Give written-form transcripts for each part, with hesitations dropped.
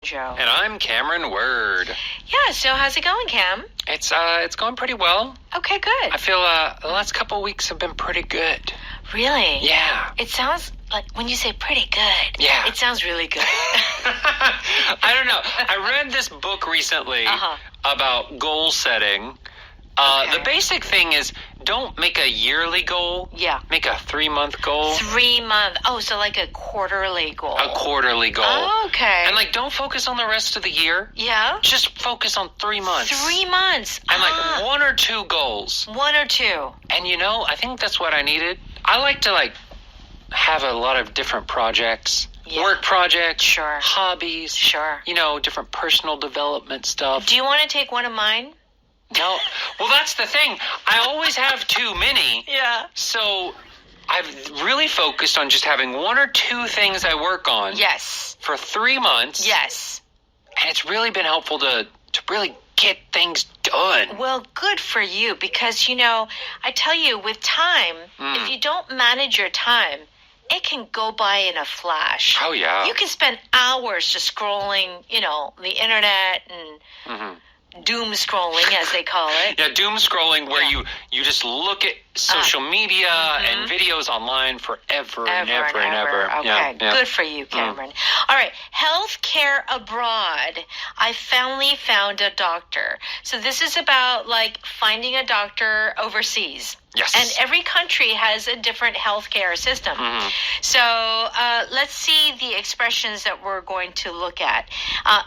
Joe. And I'm Cameron Word. Yeah, so how's it going, Cam? It's going pretty well. Okay, good. I feel the last couple of weeks have been pretty good. Really? Yeah. It sounds like when you say pretty good, yeah, it sounds really good. I don't know. I read this book recently about goal setting. Okay. The basic thing is don't make a yearly goal. Yeah. Make a 3-month goal. 3 month. Oh, so like a quarterly goal. A quarterly goal. Oh, okay. And don't focus on the rest of the year. Yeah. Just focus on 3 months. 3 months. And 1 or 2 goals. 1 or 2. And I think that's what I needed. I like to have a lot of different projects. Yeah. Work projects. Sure. Hobbies. Sure. Different personal development stuff. Do you want to take one of mine? No. Well, that's the thing. I always have too many. Yeah. So I've really focused on just having 1 or 2 things I work on. Yes. For 3 months. Yes. And it's really been helpful to really get things done. Well, good for you because, I tell you, with time, if you don't manage your time, it can go by in a flash. Oh, yeah. You can spend hours just scrolling, the internet and doom scrolling, as they call it. Yeah, doom scrolling where you just look at social media and videos online forever and ever. Okay, good for you, Cameron. All right, healthcare abroad. I finally found a doctor. So this is about finding a doctor overseas. Yes. And every country has a different healthcare system. So let's see the expressions that we're going to look at.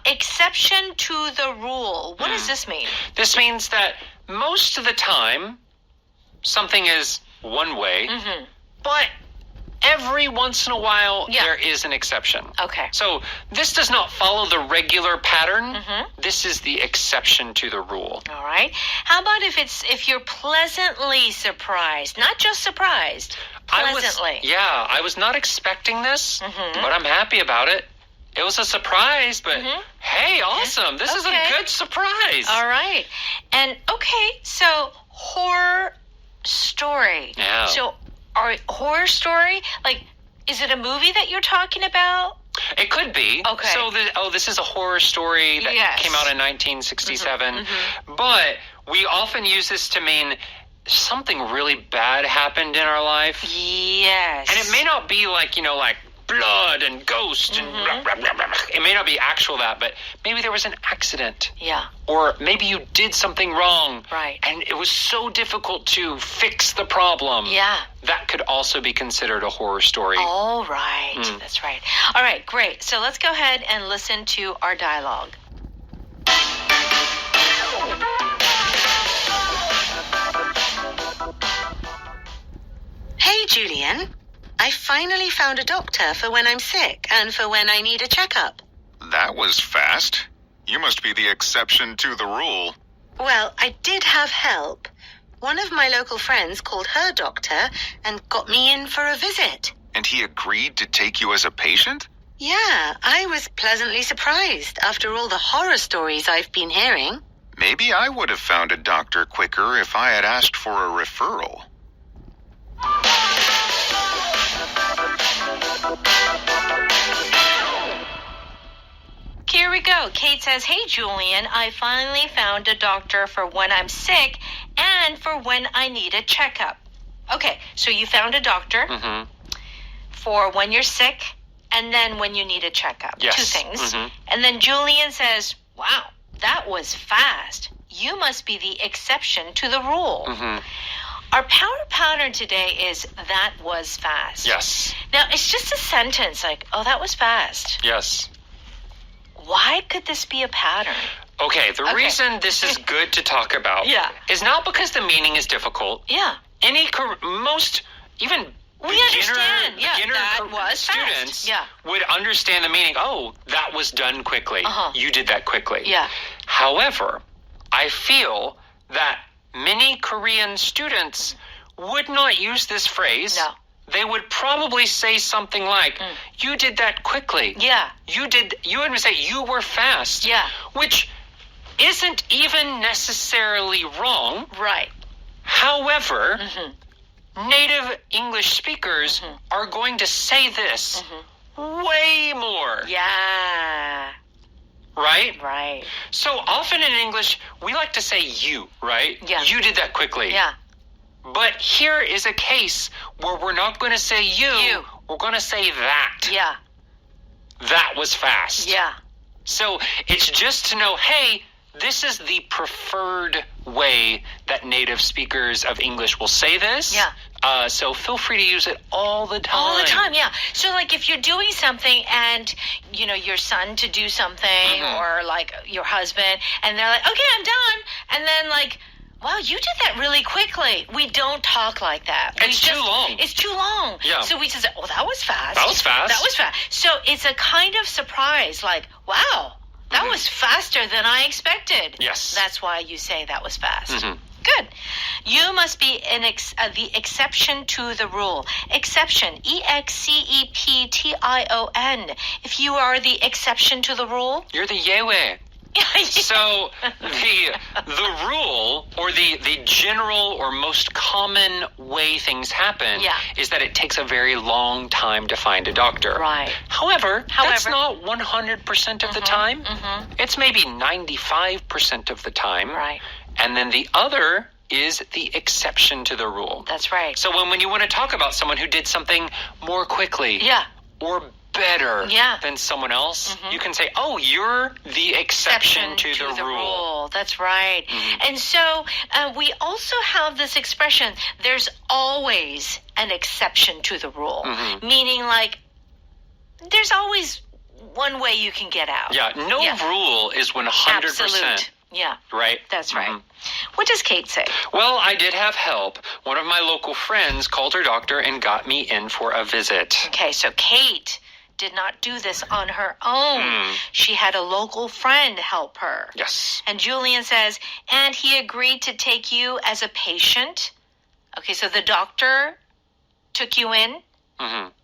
Exception to the rule. What does this mean? This means that most of the time, something is one way, but every once in a while, there is an exception. Okay. So this does not follow the regular pattern. This is the exception to the rule. All right. How about if you're pleasantly surprised, not just surprised, pleasantly? I was not expecting this, but I'm happy about it. It was a surprise, but hey, awesome. This is a good surprise. All right. And so horror story. Yeah. So horror story, is it a movie that you're talking about? It could be. Okay. So this is a horror story that came out in 1967. But we often use this to mean something really bad happened in our life. Yes. And it may not be like blood and ghosts and it may not be actual that, but maybe there was an accident. Yeah. Or maybe you did something wrong. Right. And it was so difficult to fix the problem. Yeah. That could also be considered a horror story. All right. That's right. All right, great. So let's go ahead and listen to our dialogue. Hey, Julian. I finally found a doctor for when I'm sick and for when I need a checkup. That was fast. You must be the exception to the rule. Well, I did have help. One of my local friends called her doctor and got me in for a visit. And he agreed to take you as a patient? Yeah, I was pleasantly surprised after all the horror stories I've been hearing. Maybe I would have found a doctor quicker if I had asked for a referral. Here we go. Kate says, hey, Julian, I finally found a doctor for when I'm sick and for when I need a checkup. Okay, so you found a doctor for when you're sick and then when you need a checkup. Yes. 2 things. And then Julian says, wow, that was fast. You must be the exception to the rule. Our power pattern today is that was fast. Yes. Now, it's just a sentence oh, that was fast. Yes. Why could this be a pattern? Okay, the reason this is good to talk about is not because the meaning is difficult. Yeah. Even we understand. beginner that was students fast. would understand the meaning. Oh, that was done quickly. You did that quickly. Yeah. However, I feel that many Korean students would not use this phrase. No. They would probably say something like, you did that quickly. Yeah. You would say you were fast. Yeah. Which isn't even necessarily wrong. Right. However, native English speakers are going to say this way more. Yeah. right? Right. So often in English, we like to say you, right? Yeah. You did that quickly. Yeah. But here is a case where we're not going to say you. We're going to say that. Yeah. That was fast. Yeah. So it's just to know, hey, this is the preferred way that native speakers of English will say this. Yeah. So feel free to use it all the time. All the time, yeah. So, like, if you're doing something and, you know, your son to do something or, like, your husband, and they're like, okay, I'm done. And then, like, wow, you did that really quickly. We don't talk like that. It's too long. It's too long. Yeah. So we just say, oh, that was fast. That was fast. That was fast. So it's a kind of surprise, like, wow, that was faster than I expected. Yes. That's why you say that was fast. Mm-hmm. Good. You must be the exception to the rule. Exception, E-X-C-E-P-T-I-O-N. If you are the exception to the rule. You're the Yehweh. So the rule or the general or most common way things happen is that it takes a very long time to find a doctor. Right. However, that's not 100% of the time. It's maybe 95% of the time. Right. And then the other is the exception to the rule. That's right. So when you want to talk about someone who did something more quickly or better than someone else, you can say, oh, you're the exception to the rule. That's right. And so we also have this expression, there's always an exception to the rule, meaning like there's always one way you can get out. Yeah, no rule is 100%. Absolute. Yeah. Right? That's right. What does Kate say? Well, I did have help. One of my local friends called her doctor and got me in for a visit. Okay, so Kate did not do this on her own. She had a local friend help her. Yes. And Julian says, and he agreed to take you as a patient. Okay, so the doctor took you in,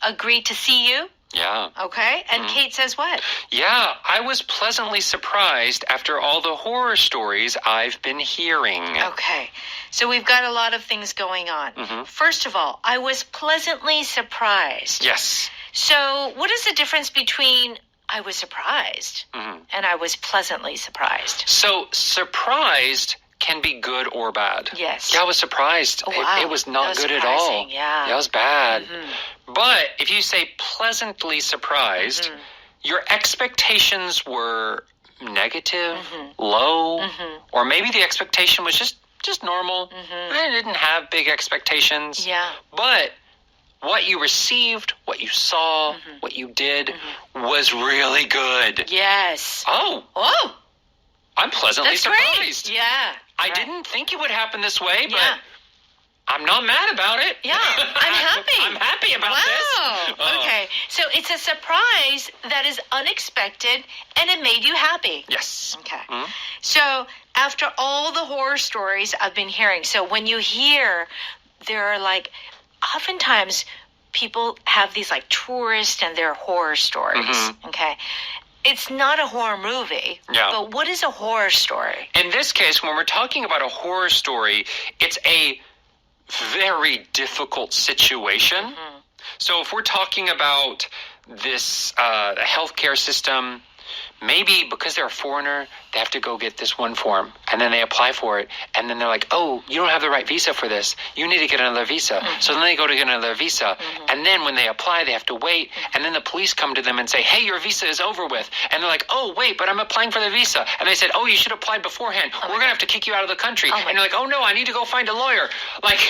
agreed to see you. Yeah. Okay, and Kate says what? Yeah, I was pleasantly surprised after all the horror stories I've been hearing. Okay, so we've got a lot of things going on. First of all, I was pleasantly surprised. Yes. So what is the difference between I was surprised and I was pleasantly surprised? So surprised can be good or bad. Yes. Yeah, I was surprised. Oh, wow. It was not good at surprising. all. Yeah. It was bad. But if you say pleasantly surprised, your expectations were negative, low, or maybe the expectation was just normal. I didn't have big expectations. Yeah. But what you received, what you saw, what you did was really good. Yes. Oh, I'm pleasantly surprised. Great. Yeah. I didn't think it would happen this way, but Yeah. I'm not mad about it. Yeah, I'm happy. I'm happy about this. Wow. Okay, so it's a surprise that is unexpected, and it made you happy. Yes. Okay. So after all the horror stories I've been hearing, so when you hear, there are like, oftentimes people have these like tourist and their horror stories. Okay. It's not a horror movie, but what is a horror story? In this case, when we're talking about a horror story, it's a very difficult situation. So if we're talking about this healthcare system, maybe because they're a foreigner, they have to go get this one form, and then they apply for it, and then they're like, oh, you don't have the right visa for this. You need to get another visa. So then they go to get another visa, and then when they apply, they have to wait, and then the police come to them and say, hey, your visa is over with. And they're like, oh, wait, but I'm applying for the visa. And they said, oh, you should have applied beforehand. We're going to have to kick you out of the country. And you're like, oh, no, I need to go find a lawyer. Like,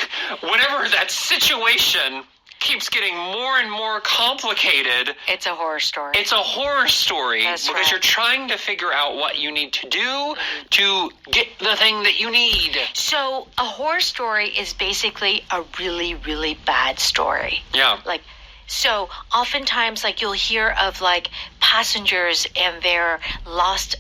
whenever that situation keeps getting more and more complicated. It's a horror story. It's a horror story. That's because you're trying to figure out what you need to do to get the thing that you need. So a horror story is basically a really, really bad story. Yeah. Like, so oftentimes, like, you'll hear of like passengers and their lost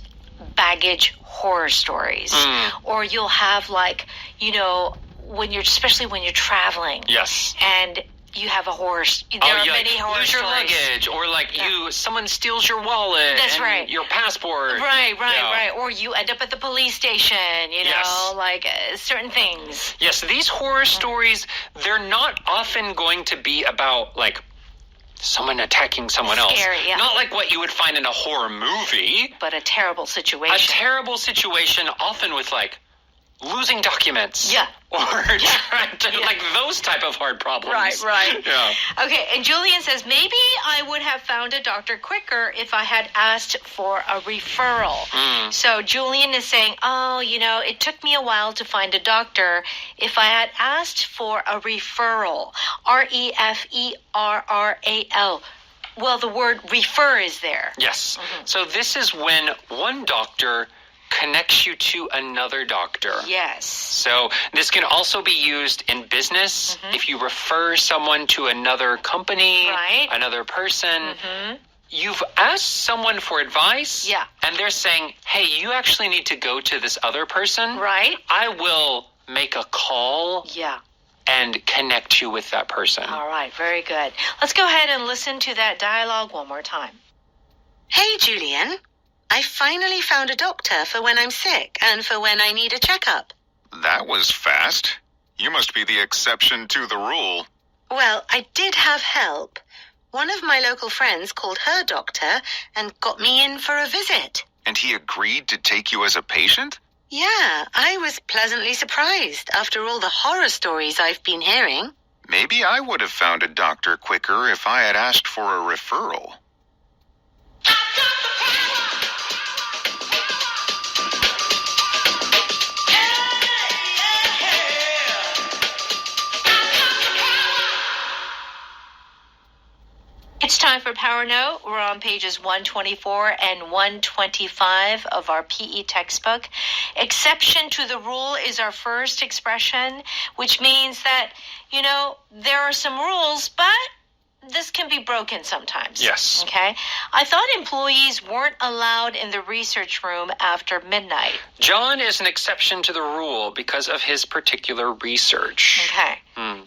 baggage horror stories, or you'll have like, you know, especially when you're traveling. Yes. And you have a horror. There are many horror lose your stories. luggage, or like someone steals your wallet. That's and right. Your passport. Right. Or you end up at the police station. You know, like certain things. Yes, these horror stories, they're not often going to be about like someone attacking someone else. Scary, yeah. Not like what you would find in a horror movie. But a terrible situation. A terrible situation, often with like losing documents. Yeah. Or trying to, like those type of hard problems. Right. Yeah. Okay, and Julian says, maybe I would have found a doctor quicker if I had asked for a referral. So Julian is saying, it took me a while to find a doctor if I had asked for a referral. R-E-F-E-R-R-A-L. Well, the word refer is there. Yes. So this is when one doctor connects you to another doctor. Yes. So this can also be used in business. If you refer someone to another company, another person, you've asked someone for advice, and they're saying, hey, you actually need to go to this other person. Right. I will make a call and connect you with that person. All right, very good. Let's go ahead and listen to that dialogue one more time. Hey, Julian. I finally found a doctor for when I'm sick and for when I need a checkup. That was fast. You must be the exception to the rule. Well, I did have help. One of my local friends called her doctor and got me in for a visit. And he agreed to take you as a patient? Yeah, I was pleasantly surprised after all the horror stories I've been hearing. Maybe I would have found a doctor quicker if I had asked for a referral. It's time for Power Note. We're on pages 124 and 125 of our PE textbook. Exception to the rule is our first expression, which means that, there are some rules, but this can be broken sometimes. Yes. Okay? I thought employees weren't allowed in the research room after midnight. John is an exception to the rule because of his particular research. Okay.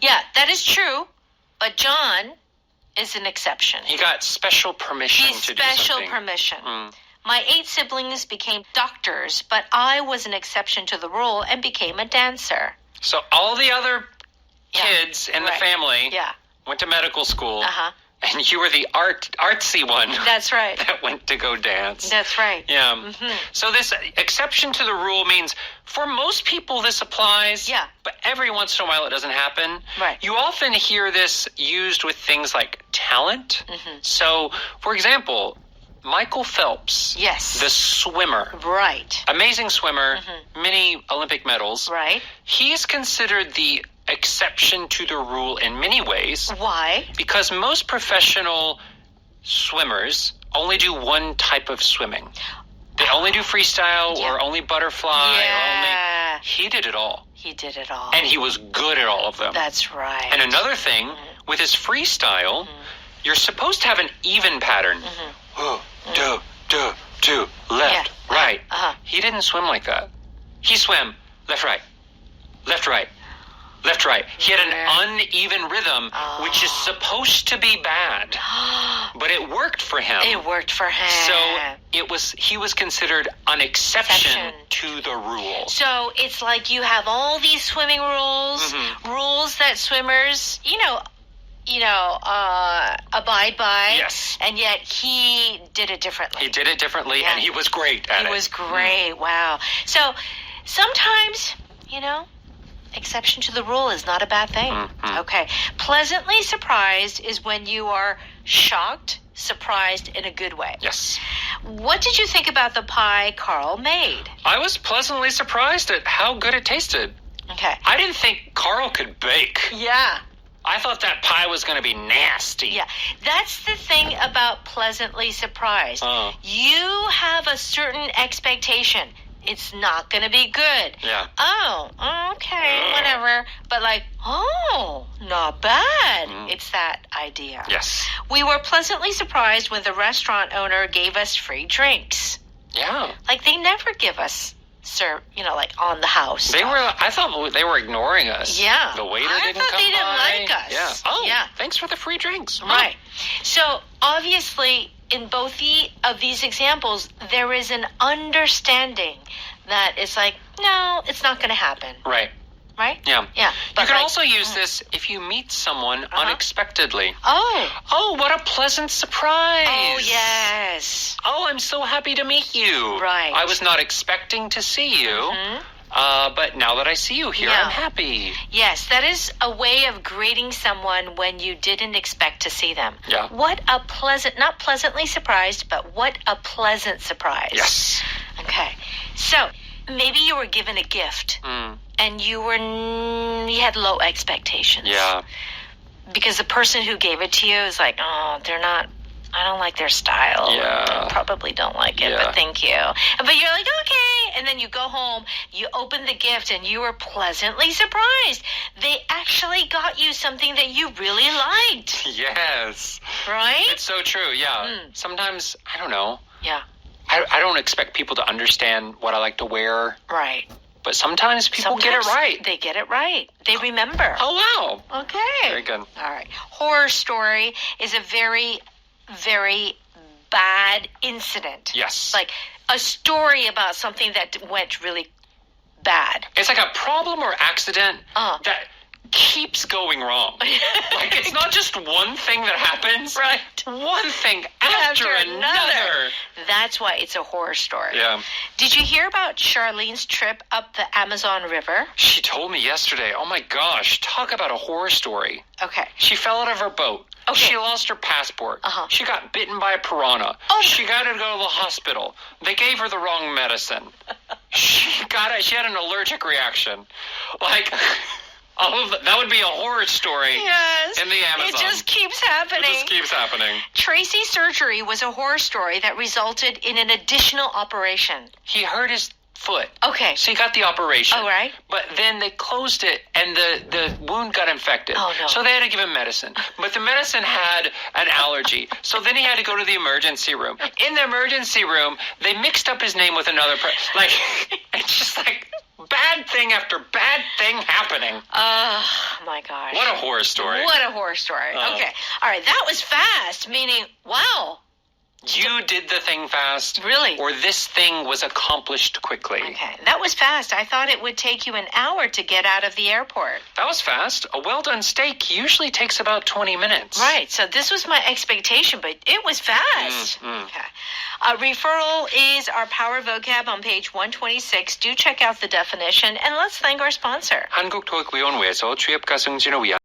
Yeah, that is true, but John is an exception. He got special permission He's to do special something. permission. My 8 siblings became doctors, but I was an exception to the rule and became a dancer. So all the other kids in the family went to medical school, and you were the artsy one. That's right. That went to go dance. That's right. Yeah. So this exception to the rule means for most people this applies, but every once in a while it doesn't happen. Right. You often hear this used with things like talent. So, for example, Michael Phelps, the swimmer, amazing swimmer, many Olympic medals. Right. He's considered the exception to the rule in many ways. Why? Because most professional swimmers only do one type of swimming. They only do freestyle or only butterfly. He did it all. He did it all. And he was good at all of them. That's right. And another thing, with his freestyle, you're supposed to have an even pattern. Do, left, right. He didn't swim like that. He swam left, right, left, right, left, right. He had an uneven rhythm, which is supposed to be bad, but it worked for him. It worked for him. So he was considered an exception to the rule. So it's like you have all these swimming rules, rules that swimmers, abide by. Yes. And yet he did it differently. He did it differently, and he was great at it. He was great. Wow. So sometimes, exception to the rule is not a bad thing. Okay. Pleasantly surprised is when you are shocked, surprised in a good way. Yes. What did you think about the pie Carl made? I was pleasantly surprised at how good it tasted. Okay. I didn't think Carl could bake. Yeah. I thought that pie was going to be nasty. Yeah, that's the thing about pleasantly surprised. You have a certain expectation. It's not going to be good. Yeah. Oh, okay, whatever. But not bad. It's that idea. Yes. We were pleasantly surprised when the restaurant owner gave us free drinks. Yeah. Like they never give us on the house. I thought they were ignoring us. Yeah. The waiter I didn't thought come they didn't by. like us. Yeah. Oh, yeah. Thanks for the free drinks. Right. So, obviously, in both of these examples, there is an understanding that it's like, no, it's not going to happen. Right. right? Yeah. Yeah. You But can like- also use this if you meet someone unexpectedly. Oh. Oh, what a pleasant surprise. Oh, yes. Oh, I'm so happy to meet you. Right. I was not expecting to see you. Mhm. But now that I see you here, Yeah. I'm happy. Yes, that is a way of greeting someone when you didn't expect to see them. Yeah. What a pleasant, not pleasantly surprised, but what a pleasant surprise. Yes. Okay. So, maybe you were given a gift and you had low expectations. Yeah. Because the person who gave it to you is like, oh, I don't like their style. Yeah. I probably don't like it, Yeah. but thank you. But you're like, okay. And then you go home, you open the gift, and you were pleasantly surprised. They actually got you something that you really liked, Yes. right? It's so true, yeah. Sometimes, I don't know. Yeah, I don't expect people to understand what I like to wear, right. but sometimes people get it Sometimes right. They get it right. They remember. Oh, wow. Okay. Very good. All right. Horror story is a very, very bad incident. Yes. Like a story about something that went really bad. It's like a problem or accident that keeps going wrong. Like, it's not just one thing that happens. Right. One thing after another. That's why it's a horror story. Yeah. Did you hear about Charlene's trip up the Amazon River? She told me yesterday, oh my gosh, talk about a horror story. Okay. She fell out of her boat. Okay. She lost her passport. She got bitten by a piranha. Oh, she got to go to the hospital. They gave her the wrong medicine. She had an allergic reaction. Like, that would be a horror story. Yes. In the Amazon. It just keeps happening. It just keeps happening. Tracy's surgery was a horror story that resulted in an additional operation. He hurt his foot. Okay. So he got the operation. Oh, right. But then they closed it and the wound got infected. Oh, no. So they had to give him medicine. But the medicine had an allergy. So then he had to go to the emergency room. In the emergency room, they mixed up his name with another person. Like, it's just like bad thing after bad thing happening. Oh, my gosh. What a horror story. What a horror story. Okay. All right. That was fast, meaning, wow. You did the thing fast. Really? Or this thing was accomplished quickly. Okay. That was fast. I thought it would take you an hour to get out of the airport. That was fast. A well-done steak usually takes about 20 minutes. Right. So this was my expectation, but it was fast. Okay. Referral is our power vocab on page 126. Do check out the definition, and let's thank our sponsor. 한국토익위원회에서 취업가 승진을 위한